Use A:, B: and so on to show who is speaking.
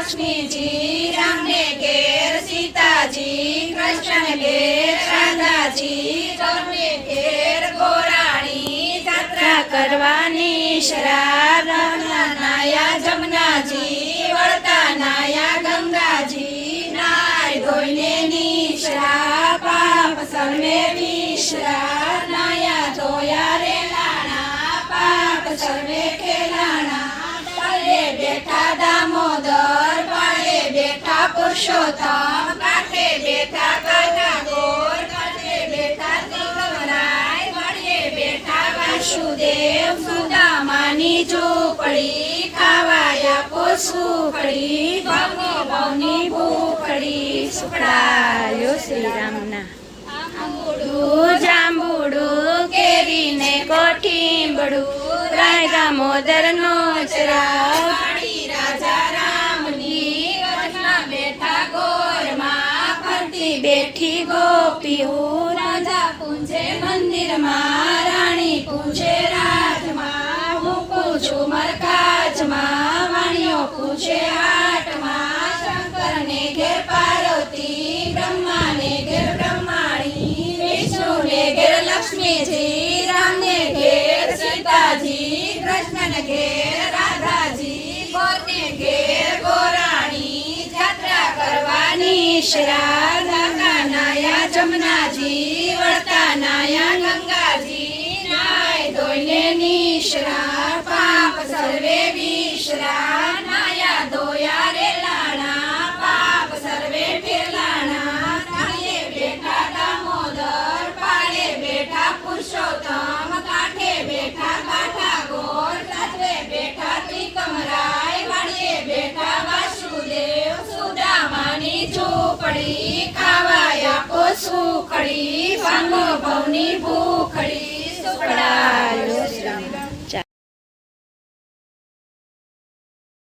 A: लक्ष्मीजी राम ने घेर सीताजी कृष्ण ने घेर राधाजी चोर ने घेर गोराणी यात्रा करवानी शराब नाया जमुनाजी वळता नाया गंगाजी नाय धोईने निशरा पाप सर्वे विश्रा नाया धोया रे लाना पाप सर्वे खेलाना पाले बेठा दामोदर पाले बेठा पुरुषोत्तम काठे बेठा काका गोर काठे बेठा तिलकराय वाड़े बेठा वासुदेव सुदामानी झोपड़ी खावाया पोसुखड़ी भगो भवनी भूखड़ी सुखड़ायो श्री रामना जांबुडू केरी ने कोठींबड़ू राय दामोदर नो चराव राजा रामनी गजना बेठा गोर मां फरती बेठी गोपी राजा पूछे मंदिर मां रानी पूछे राज मां हूँ पूछू मरकाज मां वाणियों पूछे हाट मां शंकर ने घेर पार्वती ब्रह्मा ने घेर ब्रह्माणी विष्णु ने घेर लक्ष्मी जी राम ने घेर सीताजी कृष्ण ने घेर राधाजी गोर ने घेर गोराणी यात्रा करवानी शराब नाया जमुनाजी वळता नाया गंगाजी नाय धोईने निशरा पाप सर्वे विश्रा नाया धोया रे लाना पाप सर्वे फिरलाना नाये बेठा दामोदर पाले बेठा पुरुषोत्तम काठे बेठा काठा गोर काठे बेठा त्रिकमराय वाड़े बेठा वासुदेव सुदामानी झोपड़ी खावाया पोसुखड़ी भांगो भवनी भूखड़ी सुखड़ायो श्री राम।